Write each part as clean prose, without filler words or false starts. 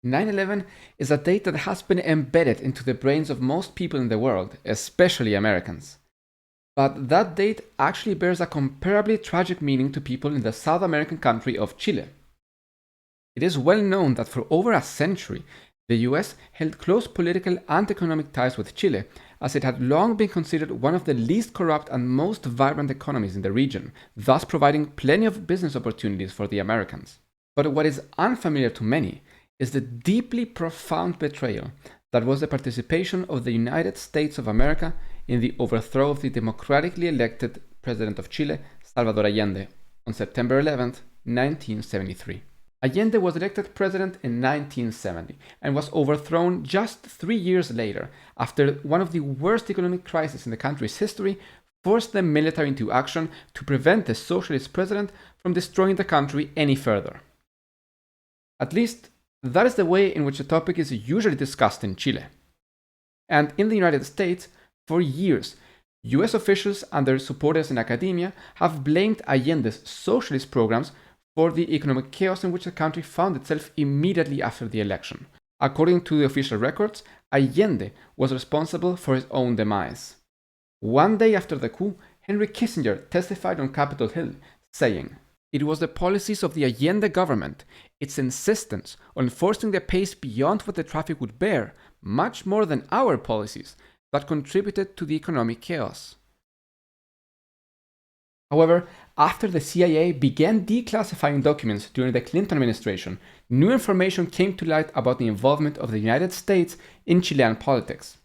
9/11 is a date that has been embedded into the brains of most people in the world, especially Americans. But that date actually bears a comparably tragic meaning to people in the South American country of Chile. It is well known that for over a century, the US held close political and economic ties with Chile, as it had long been considered one of the least corrupt and most vibrant economies in the region, thus providing plenty of business opportunities for the Americans. But what is unfamiliar to many is the deeply profound betrayal that was the participation of the United States of America in the overthrow of the democratically elected president of Chile, Salvador Allende, on September 11, 1973. Allende was elected president in 1970 and was overthrown just 3 years later after one of the worst economic crises in the country's history forced the military into action to prevent the socialist president from destroying the country any further. At least, that is the way in which the topic is usually discussed in Chile. And in the United States, for years, US officials and their supporters in academia have blamed Allende's socialist programs for the economic chaos in which the country found itself immediately after the election. According to the official records, Allende was responsible for his own demise. One day after the coup, Henry Kissinger testified on Capitol Hill, saying, "It was the policies of the Allende government, its insistence on forcing the pace beyond what the traffic would bear, much more than our policies, that contributed to the economic chaos." However, after the CIA began declassifying documents during the Clinton administration, new information came to light about the involvement of the United States in Chilean politics.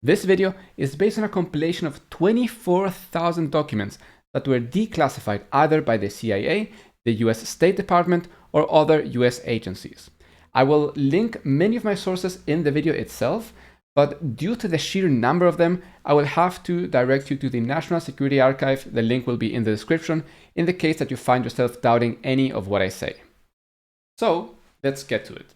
This video is based on a compilation of 24,000 documents that were declassified either by the CIA, the US State Department, or other US agencies. I will link many of my sources in the video itself, but due to the sheer number of them, I will have to direct you to the National Security Archive. The link will be in the description in the case that you find yourself doubting any of what I say. So, let's get to it.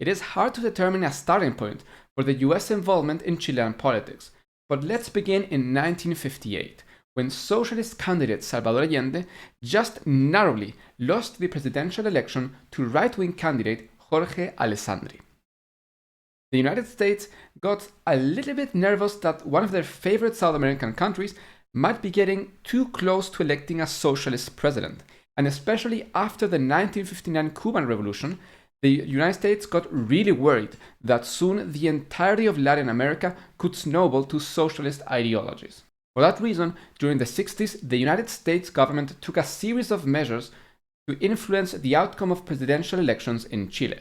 It is hard to determine a starting point for the US involvement in Chilean politics, but let's begin in 1958, when socialist candidate Salvador Allende just narrowly lost the presidential election to right-wing candidate Jorge Alessandri. The United States got a little bit nervous that one of their favorite South American countries might be getting too close to electing a socialist president, and especially after the 1959 Cuban Revolution, the United States got really worried that soon the entirety of Latin America could snowball to socialist ideologies. For that reason, during the 60s, the United States government took a series of measures to influence the outcome of presidential elections in Chile.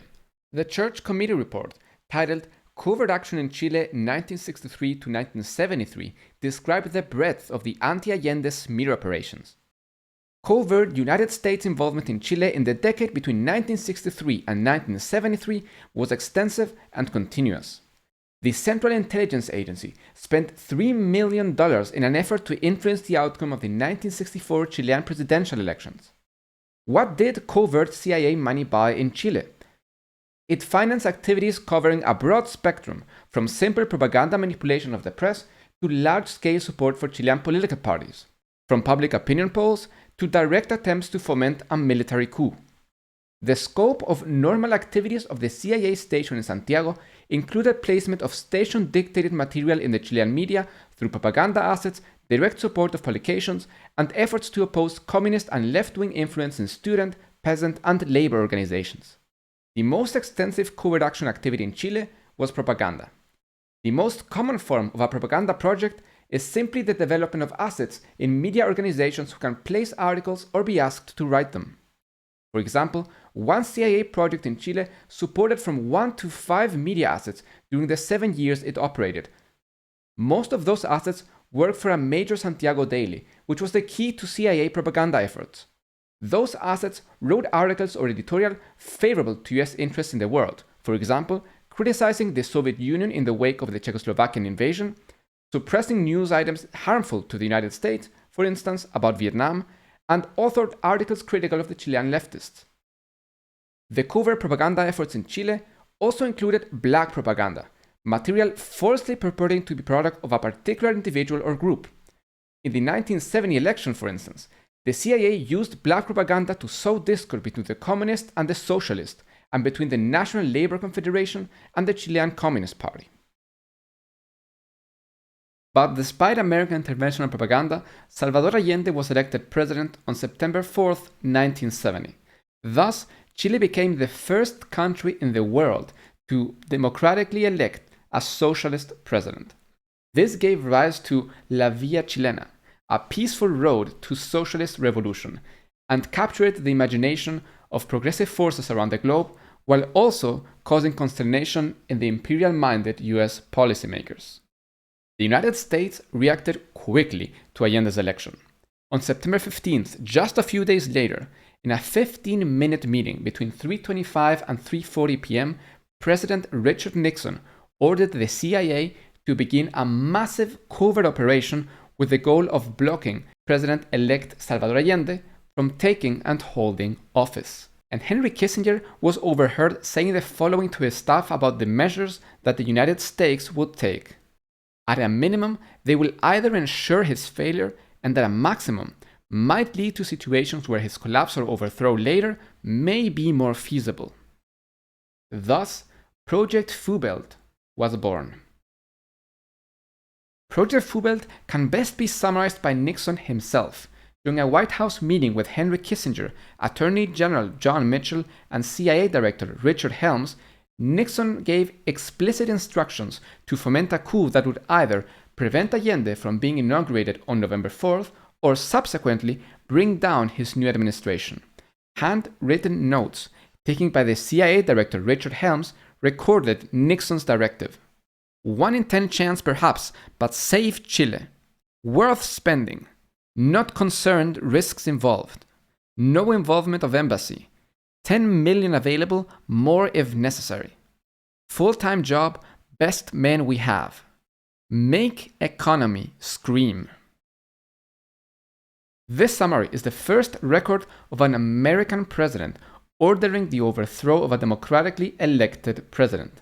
The Church Committee report, titled Covert Action in Chile 1963 to 1973, described the breadth of the anti-Allende smear operations. Covert United States involvement in Chile in the decade between 1963 and 1973 was extensive and continuous. The Central Intelligence Agency spent $3 million in an effort to influence the outcome of the 1964 Chilean presidential elections. What did covert CIA money buy in Chile? It financed activities covering a broad spectrum, from simple propaganda manipulation of the press to large-scale support for Chilean political parties, from public opinion polls to direct attempts to foment a military coup. The scope of normal activities of the CIA station in Santiago included placement of station-dictated material in the Chilean media through propaganda assets, direct support of publications, and efforts to oppose communist and left-wing influence in student, peasant, and labor organizations. The most extensive covert action activity in Chile was propaganda. The most common form of a propaganda project is simply the development of assets in media organizations who can place articles or be asked to write them. For example, one CIA project in Chile supported from 1 to 5 media assets during the 7 years it operated. Most of those assets worked for a major Santiago daily, which was the key to CIA propaganda efforts. Those assets wrote articles or editorial favorable to US interests in the world, for example, criticizing the Soviet Union in the wake of the Czechoslovakian invasion, suppressing news items harmful to the United States, for instance, about Vietnam, and authored articles critical of the Chilean leftists. The covert propaganda efforts in Chile also included black propaganda, material falsely purporting to be product of a particular individual or group. In the 1970 election, for instance, the CIA used black propaganda to sow discord between the communists and the socialists, and between the National Labor Confederation and the Chilean Communist Party. But despite American intervention and propaganda, Salvador Allende was elected president on September 4, 1970. Thus, Chile became the first country in the world to democratically elect a socialist president. This gave rise to La Vía Chilena, a peaceful road to socialist revolution, and captured the imagination of progressive forces around the globe, while also causing consternation in the imperial-minded US policymakers. The United States reacted quickly to Allende's election. On September 15th, just a few days later, in a 15-minute meeting between 3:25 and 3:40 p.m., President Richard Nixon ordered the CIA to begin a massive covert operation with the goal of blocking President-elect Salvador Allende from taking and holding office. And Henry Kissinger was overheard saying the following to his staff about the measures that the United States would take. At a minimum, they will either ensure his failure, and at a maximum, might lead to situations where his collapse or overthrow later may be more feasible. Thus, Project FUBELT was born. Project FUBELT can best be summarized by Nixon himself. During a White House meeting with Henry Kissinger, Attorney General John Mitchell, and CIA Director Richard Helms, Nixon gave explicit instructions to foment a coup that would either prevent Allende from being inaugurated on November 4th or subsequently bring down his new administration. Handwritten notes taken by the CIA Director Richard Helms recorded Nixon's directive. 1 in 10 chance perhaps, but save Chile. Worth spending. Not concerned risks involved. No involvement of embassy. 10 million available, more if necessary. Full-time job, best men we have. Make economy scream. This summary is the first record of an American president ordering the overthrow of a democratically elected president.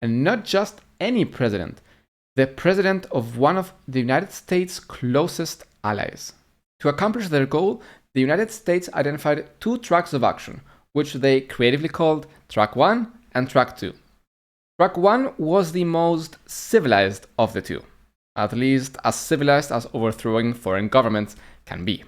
And not just any president, the president of one of the United States' closest allies. To accomplish their goal, the United States identified 2 tracks of action, which they creatively called Track 1 and Track 2. Track 1 was the most civilized of the two, at least as civilized as overthrowing foreign governments can be.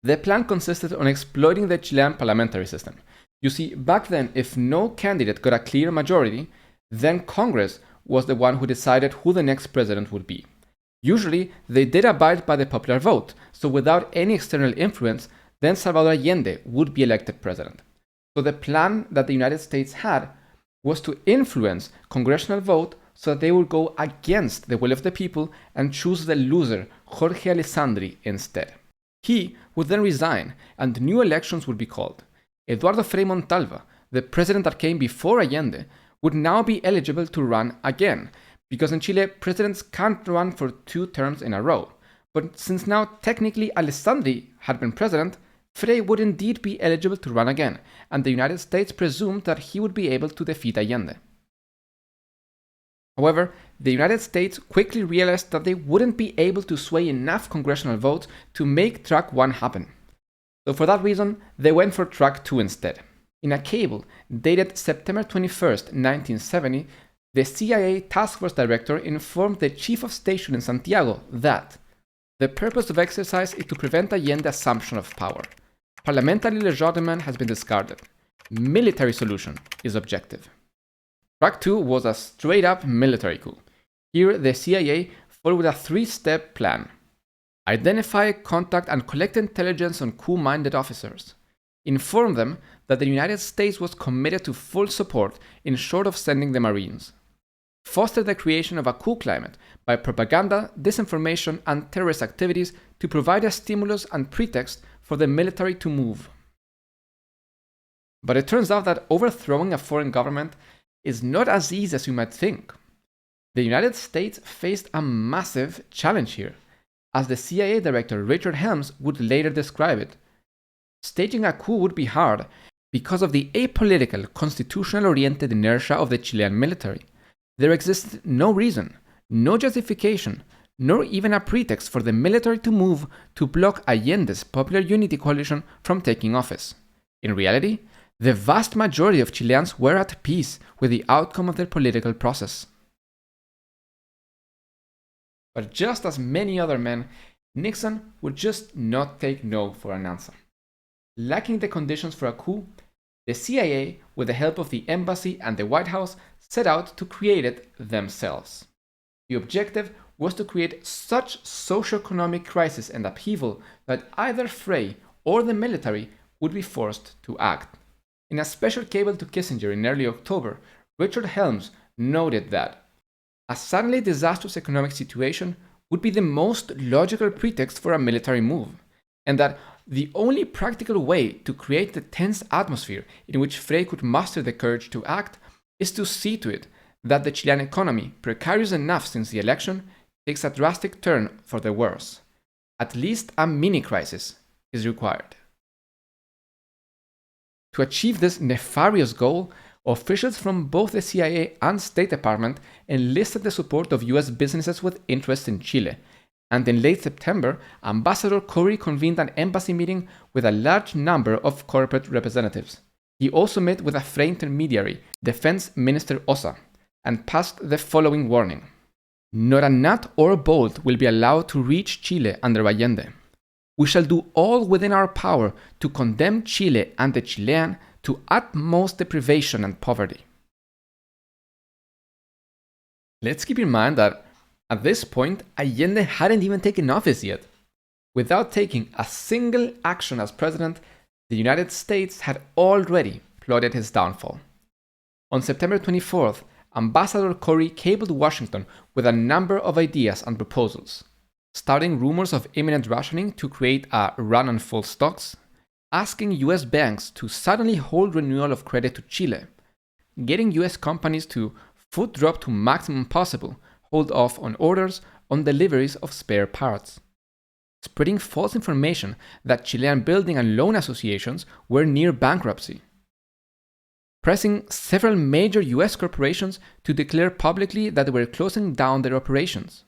The plan consisted on exploiting the Chilean parliamentary system. You see, back then, if no candidate got a clear majority, then Congress was the one who decided who the next president would be. Usually, they did abide by the popular vote, so without any external influence, then Salvador Allende would be elected president. So the plan that the United States had was to influence congressional vote so that they would go against the will of the people and choose the loser, Jorge Alessandri, instead. He would then resign, and new elections would be called. Eduardo Frei Montalva, the president that came before Allende, would now be eligible to run again, because in Chile, presidents can't run for 2 terms in a row. But since now technically Alessandri had been president, Frei would indeed be eligible to run again, and the United States presumed that he would be able to defeat Allende. However, the United States quickly realized that they wouldn't be able to sway enough congressional votes to make Track 1 happen. So for that reason, they went for Track 2 instead. In a cable dated September 21st, 1970, the CIA Task Force Director informed the Chief of Station in Santiago that the purpose of exercise is to prevent Allende's assumption of power. Parliamentary legitimation has been discarded. Military solution is objective. Track 2 was a straight-up military coup. Here, the CIA followed a 3-step plan. Identify, contact, and collect intelligence on coup-minded officers. Inform them that the United States was committed to full support in short of sending the Marines. Foster the creation of a coup climate by propaganda, disinformation, and terrorist activities to provide a stimulus and pretext for the military to move. But it turns out that overthrowing a foreign government is not as easy as you might think. The United States faced a massive challenge here, as the CIA Director Richard Helms would later describe it. Staging a coup would be hard because of the apolitical, constitutional-oriented inertia of the Chilean military. There existed no reason, no justification, nor even a pretext for the military to move to block Allende's Popular Unity Coalition from taking office. In reality, the vast majority of Chileans were at peace with the outcome of their political process. But just as many other men, Nixon would just not take no for an answer. Lacking the conditions for a coup, the CIA, with the help of the embassy and the White House, set out to create it themselves. The objective was to create such socio-economic crisis and upheaval that either Frey or the military would be forced to act. In a special cable to Kissinger in early October, Richard Helms noted that a suddenly disastrous economic situation would be the most logical pretext for a military move, and that the only practical way to create the tense atmosphere in which Frey could muster the courage to act is to see to it that the Chilean economy, precarious enough since the election, takes a drastic turn for the worse. At least a mini-crisis is required. To achieve this nefarious goal, officials from both the CIA and State Department enlisted the support of US businesses with interests in Chile, and in late September, Ambassador Corey convened an embassy meeting with a large number of corporate representatives. He also met with a Frey intermediary, Defense Minister Osa, and passed the following warning. Not a nut or a bolt will be allowed to reach Chile under Allende. We shall do all within our power to condemn Chile and the Chilean to utmost deprivation and poverty. Let's keep in mind that at this point, Allende hadn't even taken office yet. Without taking a single action as president, the United States had already plotted his downfall. On September 24th, Ambassador Corey cabled Washington with a number of ideas and proposals, starting rumors of imminent rationing to create a run on full stocks, asking US banks to suddenly hold renewal of credit to Chile, getting US companies to foot drop to maximum possible, hold off on orders on deliveries of spare parts, spreading false information that Chilean building and loan associations were near bankruptcy, pressing several major US corporations to declare publicly that they were closing down their operations.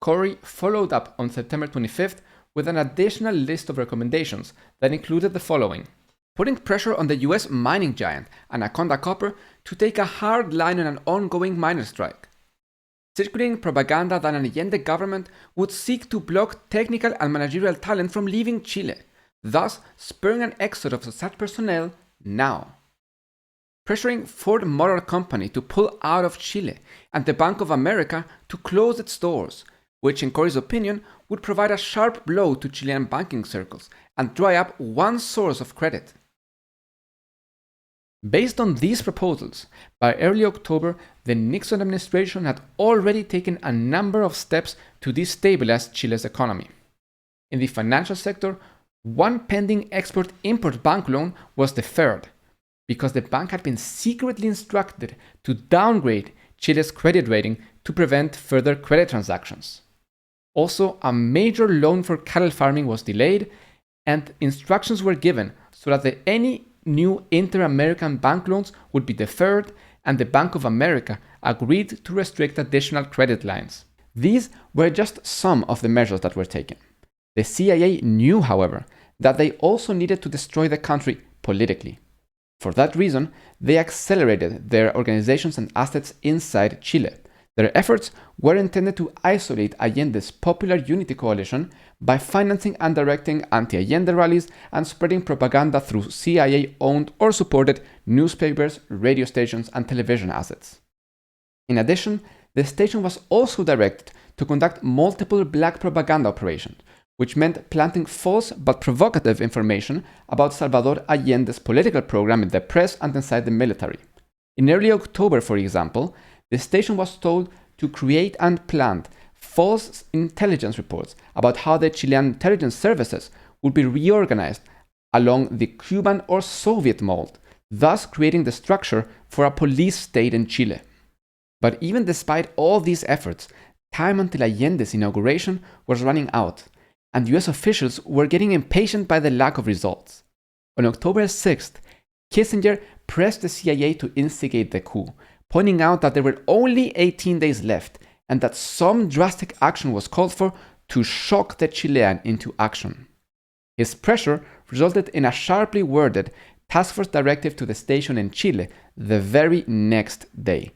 Corey followed up on September 25th with an additional list of recommendations that included the following: putting pressure on the US mining giant Anaconda Copper to take a hard line on an ongoing miner strike, circulating propaganda that an Allende government would seek to block technical and managerial talent from leaving Chile, thus spurring an exodus of such personnel now, pressuring Ford Motor Company to pull out of Chile and the Bank of America to close its doors, which in Corey's opinion would provide a sharp blow to Chilean banking circles and dry up one source of credit. Based on these proposals, by early October, the Nixon administration had already taken a number of steps to destabilize Chile's economy. In the financial sector, one pending export-import bank loan was deferred because the bank had been secretly instructed to downgrade Chile's credit rating to prevent further credit transactions. Also, a major loan for cattle farming was delayed, and instructions were given so that any new inter-American bank loans would be deferred, and the Bank of America agreed to restrict additional credit lines. These were just some of the measures that were taken. The CIA knew, however, that they also needed to destroy the country politically. For that reason, they accelerated their organizations and assets inside Chile. Their efforts were intended to isolate Allende's Popular Unity Coalition by financing and directing anti-Allende rallies and spreading propaganda through CIA-owned or supported newspapers, radio stations, and television assets. In addition, the station was also directed to conduct multiple black propaganda operations, which meant planting false but provocative information about Salvador Allende's political program in the press and inside the military. In early October, for example, the station was told to create and plant false intelligence reports about how the Chilean intelligence services would be reorganized along the Cuban or Soviet mold, thus creating the structure for a police state in Chile. But even despite all these efforts, time until Allende's inauguration was running out, and US officials were getting impatient by the lack of results. On October 6th, Kissinger pressed the CIA to instigate the coup, pointing out that there were only 18 days left and that some drastic action was called for to shock the Chilean into action. His pressure resulted in a sharply worded task force directive to the station in Chile the very next day.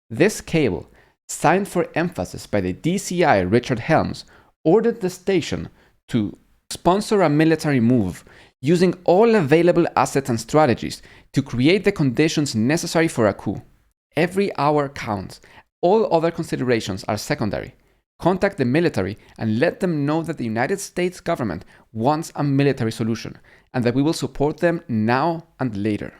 This cable, signed for emphasis by the DCI Richard Helms, ordered the station to sponsor a military move using all available assets and strategies to create the conditions necessary for a coup. Every hour counts. All other considerations are secondary. Contact the military and let them know that the United States government wants a military solution and that we will support them now and later.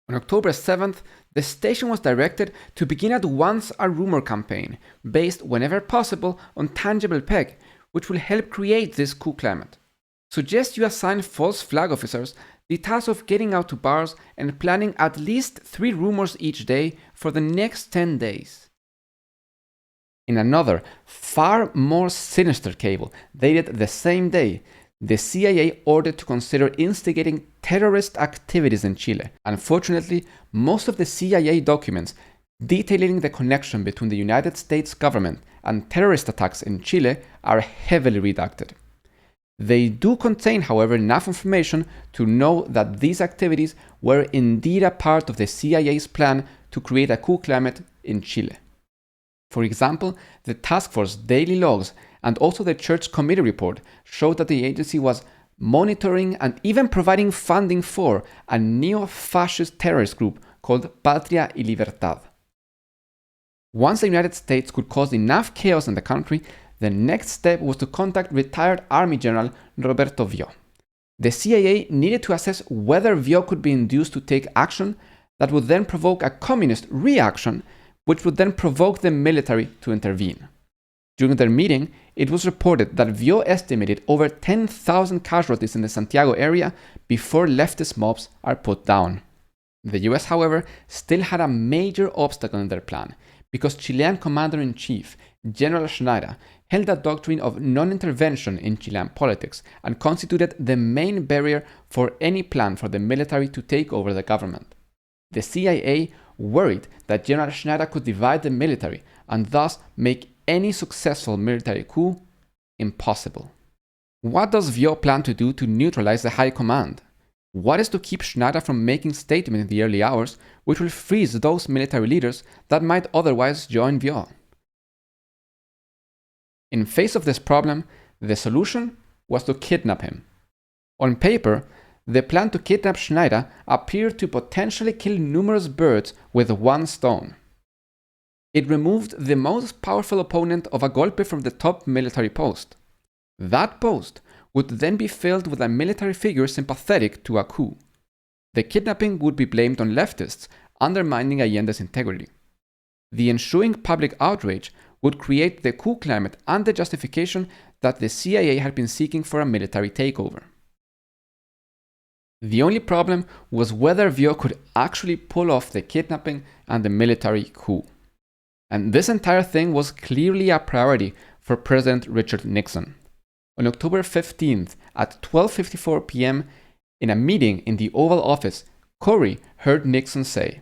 On October 7th, the station was directed to begin at once a rumor campaign based whenever possible on tangible peg, which will help create this coup climate. Suggest you assign false flag officers the task of getting out to bars and planning at least 3 rumors each day for the next 10 days. In another, far more sinister cable, dated the same day, the CIA ordered to consider instigating terrorist activities in Chile. Unfortunately, most of the CIA documents detailing the connection between the United States government and terrorist attacks in Chile are heavily redacted. They do contain, however, enough information to know that these activities were indeed a part of the CIA's plan to create a coup climate in Chile. For example, the task force daily logs and also the church committee report showed that the agency was monitoring and even providing funding for a neo-fascist terrorist group called Patria y Libertad. Once the United States could cause enough chaos in the country, the next step was to contact retired Army General Roberto Vio. The CIA needed to assess whether Vio could be induced to take action that would then provoke a communist reaction, which would then provoke the military to intervene. During their meeting, it was reported that Vio estimated over 10,000 casualties in the Santiago area before leftist mobs are put down. The US, however, still had a major obstacle in their plan, because Chilean Commander-in-Chief General Schneider held a doctrine of non-intervention in Chilean politics and constituted the main barrier for any plan for the military to take over the government. The CIA worried that General Schneider could divide the military and thus make any successful military coup impossible. What does Vio plan to do to neutralize the high command? What is to keep Schneider from making statements in the early hours which will freeze those military leaders that might otherwise join Vio? In face of this problem, the solution was to kidnap him. On paper, the plan to kidnap Schneider appeared to potentially kill numerous birds with one stone. It removed the most powerful opponent of a golpe from the top military post. That post would then be filled with a military figure sympathetic to a coup. The kidnapping would be blamed on leftists, undermining Allende's integrity. The ensuing public outrage would create the coup climate and the justification that the CIA had been seeking for a military takeover. The only problem was whether Vio could actually pull off the kidnapping and the military coup. And this entire thing was clearly a priority for President Richard Nixon. On October 15th at 12:54 p.m., in a meeting in the Oval Office, Corey heard Nixon say,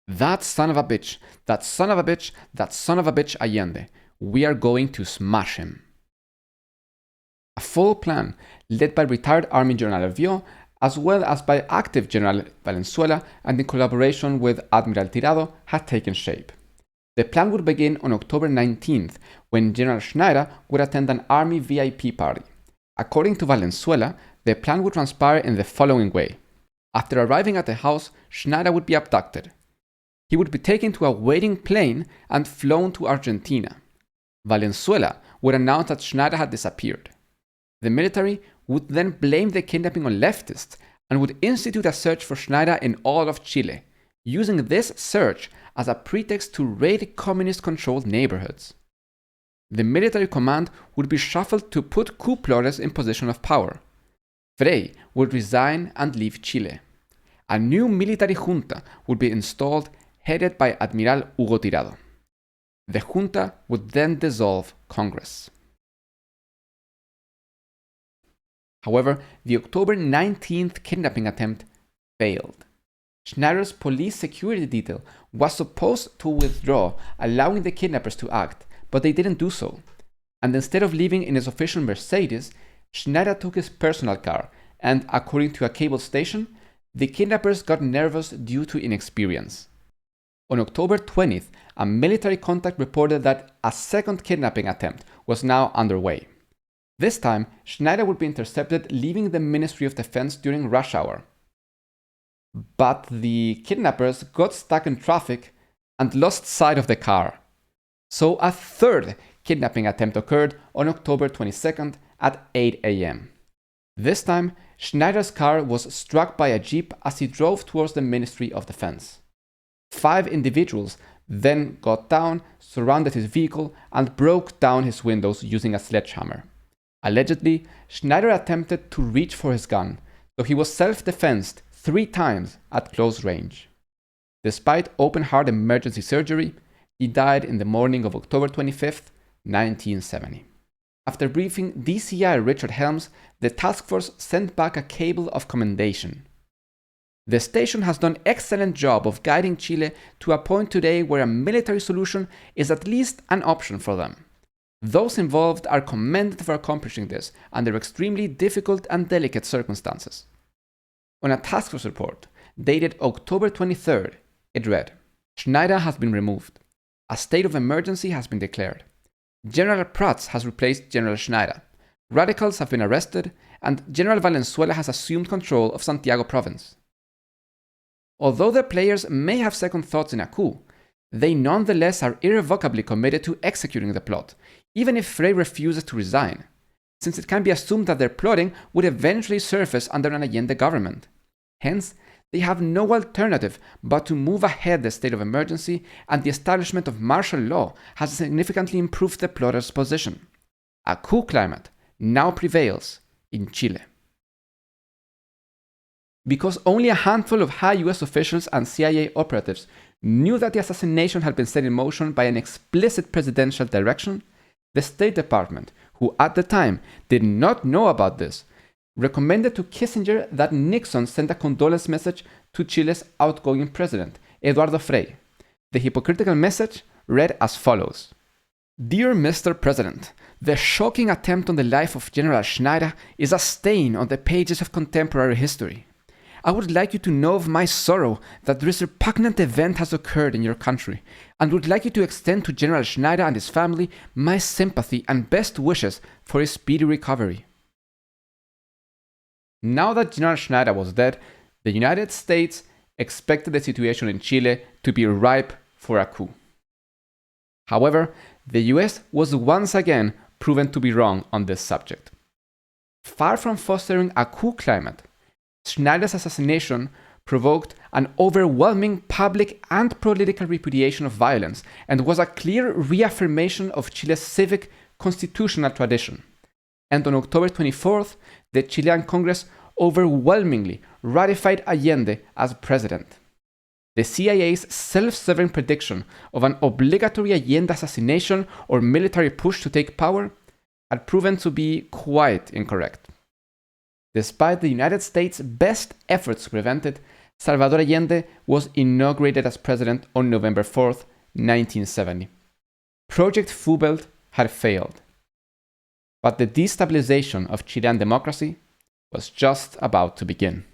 "That son of a bitch, that son of a bitch, that son of a bitch Allende, we are going to smash him." A full plan led by retired Army General Vio, as well as by active General Valenzuela and in collaboration with Admiral Tirado, had taken shape. The plan would begin on October 19th, when General Schneider would attend an Army VIP party. According to Valenzuela, the plan would transpire in the following way. After arriving at the house, Schneider would be abducted. He would be taken to a waiting plane and flown to Argentina. Valenzuela would announce that Schneider had disappeared. The military would then blame the kidnapping on leftists and would institute a search for Schneider in all of Chile, using this search as a pretext to raid communist-controlled neighborhoods. The military command would be shuffled to put coup plotters in position of power. Frei would resign and leave Chile. A new military junta would be installed, headed by Admiral Hugo Tirado. The junta would then dissolve Congress. However, the October 19th kidnapping attempt failed. Schneider's police security detail was supposed to withdraw, allowing the kidnappers to act, but they didn't do so. And instead of leaving in his official Mercedes, Schneider took his personal car and, according to a cable station, the kidnappers got nervous due to inexperience. On October 20th, a military contact reported that a second kidnapping attempt was now underway. This time, Schneider would be intercepted leaving the Ministry of Defense during rush hour. But the kidnappers got stuck in traffic and lost sight of the car. So a third kidnapping attempt occurred on October 22nd at 8 a.m. This time, Schneider's car was struck by a jeep as he drove towards the Ministry of Defense. 5 individuals then got down, surrounded his vehicle, and broke down his windows using a sledgehammer. Allegedly, Schneider attempted to reach for his gun, so he was self-defensed 3 times at close range. Despite open-heart emergency surgery, he died in the morning of October 25th, 1970. After briefing DCI Richard Helms, the task force sent back a cable of commendation. The station has done an excellent job of guiding Chile to a point today where a military solution is at least an option for them. Those involved are commended for accomplishing this under extremely difficult and delicate circumstances. On a task force report dated October 23rd, it read, Schneider has been removed. A state of emergency has been declared. General Prats has replaced General Schneider. Radicals have been arrested, and General Valenzuela has assumed control of Santiago province. Although the players may have second thoughts in a coup, they nonetheless are irrevocably committed to executing the plot, even if Frey refuses to resign, since it can be assumed that their plotting would eventually surface under an Allende government. Hence, they have no alternative but to move ahead the state of emergency, and the establishment of martial law has significantly improved the plotters' position. A coup climate now prevails in Chile. Because only a handful of high US officials and CIA operatives knew that the assassination had been set in motion by an explicit presidential direction, the State Department, who at the time did not know about this, recommended to Kissinger that Nixon send a condolence message to Chile's outgoing president, Eduardo Frei. The hypocritical message read as follows. Dear Mr. President, the shocking attempt on the life of General Schneider is a stain on the pages of contemporary history. I would like you to know of my sorrow that this repugnant event has occurred in your country, and would like you to extend to General Schneider and his family my sympathy and best wishes for his speedy recovery. Now that General Schneider was dead, the United States expected the situation in Chile to be ripe for a coup. However, the US was once again proven to be wrong on this subject. Far from fostering a coup climate, Schneider's assassination provoked an overwhelming public and political repudiation of violence and was a clear reaffirmation of Chile's civic constitutional tradition. And on October 24th, the Chilean Congress overwhelmingly ratified Allende as president. The CIA's self-serving prediction of an obligatory Allende assassination or military push to take power had proven to be quite incorrect. Despite the United States' best efforts to prevent it, Salvador Allende was inaugurated as president on November 4th, 1970. Project FUBELT had failed. But the destabilization of Chilean democracy was just about to begin.